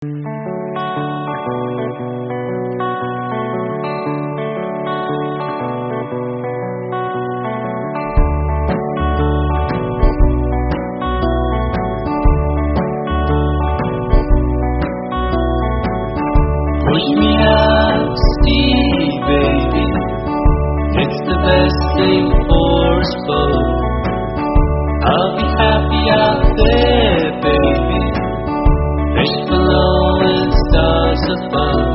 Push me out to sea, baby. It's the best thing for us both. I'll be happy out there, baby. Fish below and stars above.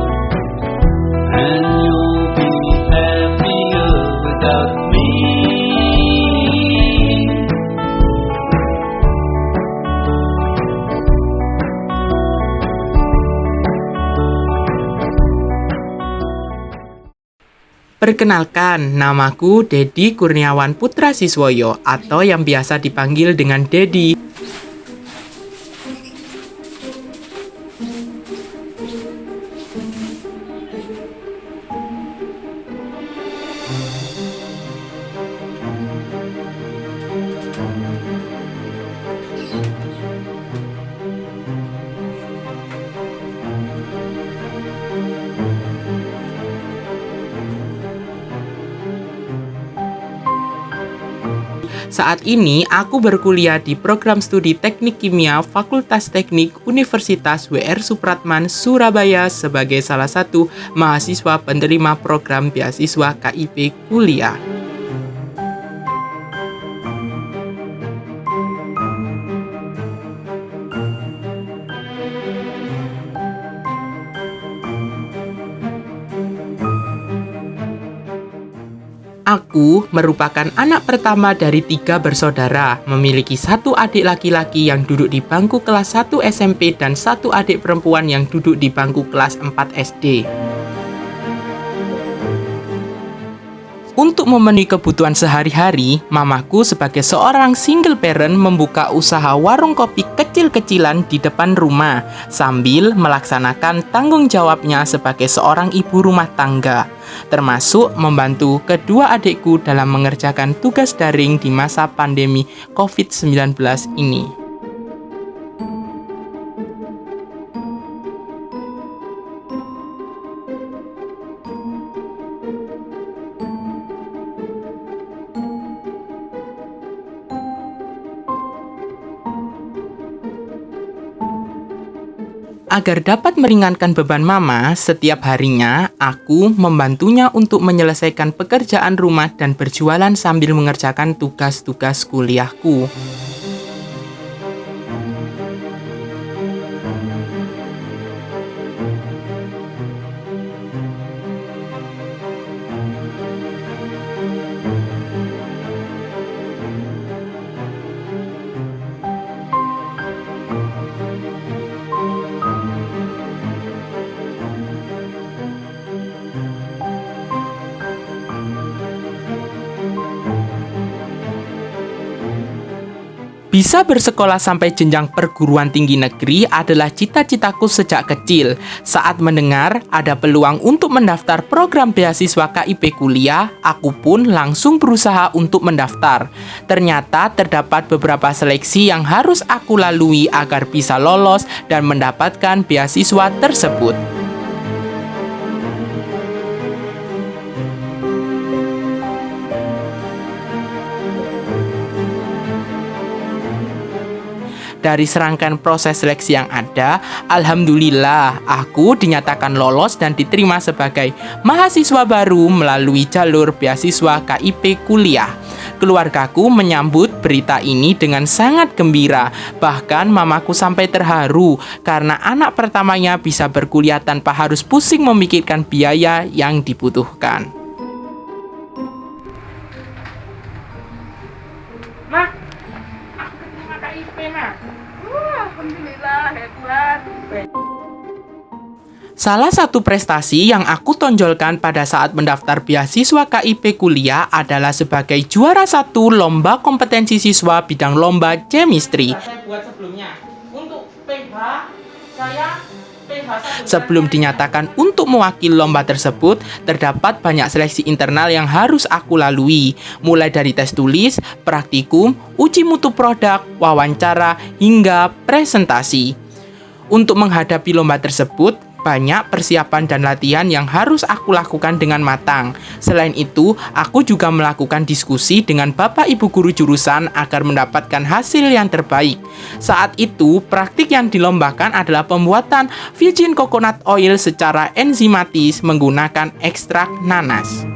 And you'll be happier without me. Perkenalkan, namaku Dedi Kurniawan Putra Siswoyo atau yang biasa dipanggil dengan Dedi. Saat ini, aku berkuliah di program studi Teknik Kimia Fakultas Teknik Universitas W.R. Supratman, Surabaya sebagai salah satu mahasiswa penerima program beasiswa KIP Kuliah. Aku merupakan anak pertama dari 3 bersaudara, memiliki 1 adik laki-laki yang duduk di bangku kelas 1 SMP dan 1 adik perempuan yang duduk di bangku kelas 4 SD. Untuk memenuhi kebutuhan sehari-hari, mamaku sebagai seorang single parent membuka usaha warung kopi kecil-kecilan di depan rumah, sambil melaksanakan tanggung jawabnya sebagai seorang ibu rumah tangga, termasuk membantu kedua adikku dalam mengerjakan tugas daring di masa pandemi COVID-19 ini. Agar dapat meringankan beban mama, setiap harinya aku membantunya untuk menyelesaikan pekerjaan rumah dan berjualan sambil mengerjakan tugas-tugas kuliahku. Bisa bersekolah sampai jenjang perguruan tinggi negeri adalah cita-citaku sejak kecil. Saat mendengar ada peluang untuk mendaftar program beasiswa KIP Kuliah, aku pun langsung berusaha untuk mendaftar. Ternyata terdapat beberapa seleksi yang harus aku lalui agar bisa lolos dan mendapatkan beasiswa tersebut. Dari serangkaian proses seleksi yang ada, alhamdulillah aku dinyatakan lolos dan diterima sebagai mahasiswa baru melalui jalur beasiswa KIP Kuliah. Keluargaku menyambut berita ini dengan sangat gembira, bahkan mamaku sampai terharu karena anak pertamanya bisa berkuliah tanpa harus pusing memikirkan biaya yang dibutuhkan. Ma, aku keterima KIP, Ma. Alhamdulillah, ya Tuhan. Salah satu prestasi yang aku tonjolkan pada saat mendaftar beasiswa KIP Kuliah adalah sebagai juara 1 lomba kompetensi siswa bidang lomba chemistry. Saya buat sebelumnya. Untuk PH, saya Sebelum dinyatakan untuk mewakili lomba tersebut, terdapat banyak seleksi internal yang harus aku lalui, mulai dari tes tulis, praktikum, uji mutu produk, wawancara, hingga presentasi. Untuk menghadapi lomba tersebut, banyak persiapan dan latihan yang harus aku lakukan dengan matang. Selain itu, aku juga melakukan diskusi dengan Bapak Ibu guru jurusan agar mendapatkan hasil yang terbaik. Saat itu, praktik yang dilombakan adalah pembuatan virgin coconut oil secara enzimatis menggunakan ekstrak nanas.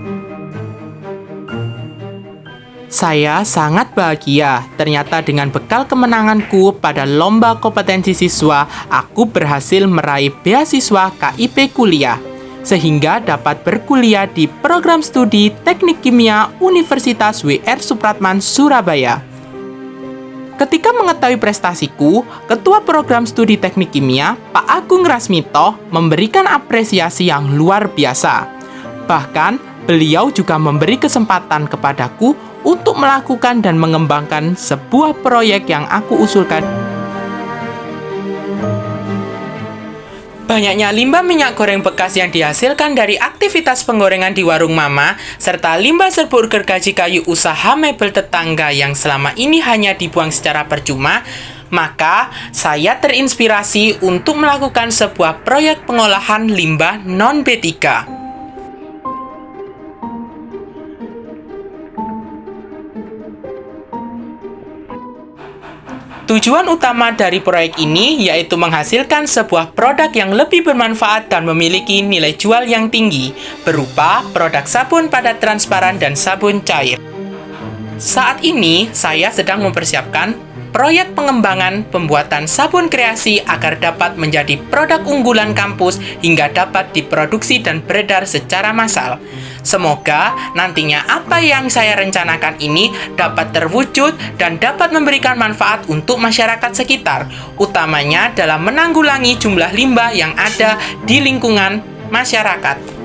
Saya sangat bahagia, ternyata dengan bekal kemenanganku pada lomba kompetensi siswa, aku berhasil meraih beasiswa KIP kuliah, sehingga dapat berkuliah di program studi Teknik Kimia Universitas WR Supratman, Surabaya. Ketika mengetahui prestasiku, Ketua Program Studi Teknik Kimia, Pak Agung Rasmito, memberikan apresiasi yang luar biasa. Bahkan, beliau juga memberi kesempatan kepadaku untuk melakukan dan mengembangkan sebuah proyek yang aku usulkan. Banyaknya limbah minyak goreng bekas yang dihasilkan dari aktivitas penggorengan di warung mama, serta limbah serbuk gergaji kayu usaha mebel tetangga yang selama ini hanya dibuang secara percuma, maka saya terinspirasi untuk melakukan sebuah proyek pengolahan limbah non-B3. Tujuan utama dari proyek ini yaitu menghasilkan sebuah produk yang lebih bermanfaat dan memiliki nilai jual yang tinggi, berupa produk sabun padat transparan dan sabun cair. Saat ini, saya sedang mempersiapkan proyek pengembangan pembuatan sabun kreasi agar dapat menjadi produk unggulan kampus hingga dapat diproduksi dan beredar secara massal. Semoga nantinya apa yang saya rencanakan ini dapat terwujud dan dapat memberikan manfaat untuk masyarakat sekitar, utamanya dalam menanggulangi jumlah limbah yang ada di lingkungan masyarakat.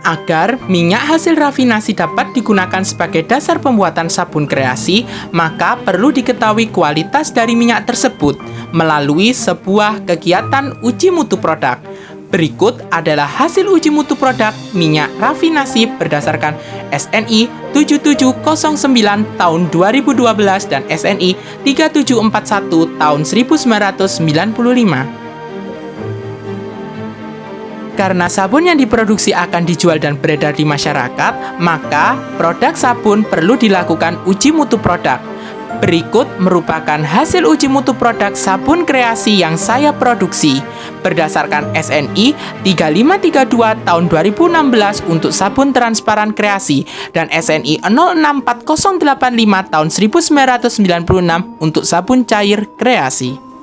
Agar minyak hasil rafinasi dapat digunakan sebagai dasar pembuatan sabun kreasi, maka perlu diketahui kualitas dari minyak tersebut melalui sebuah kegiatan uji mutu produk. Berikut adalah hasil uji mutu produk minyak rafinasi berdasarkan SNI 7709 tahun 2012 dan SNI 3741 tahun 1995. Karena sabun yang diproduksi akan dijual dan beredar di masyarakat, maka produk sabun perlu dilakukan uji mutu produk. Berikut merupakan hasil uji mutu produk sabun kreasi yang saya produksi berdasarkan SNI 3532 tahun 2016 untuk sabun transparan kreasi dan SNI 064085 tahun 1996 untuk sabun cair kreasi.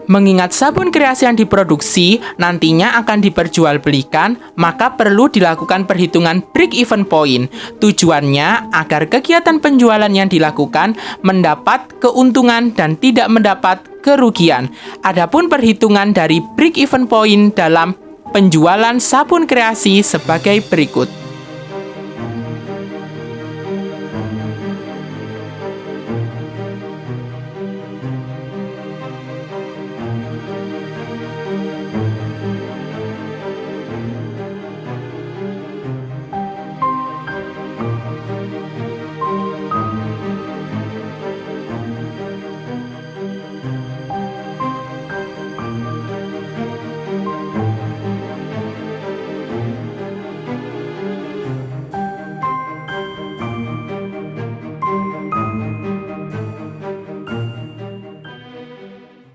Mengingat sabun kreasi yang diproduksi nantinya akan diperjualbelikan, maka perlu dilakukan perhitungan break-even point. Tujuannya agar kegiatan penjualan yang dilakukan mendapat keuntungan dan tidak mendapat kerugian. Adapun perhitungan dari break-even point dalam penjualan sabun kreasi sebagai berikut.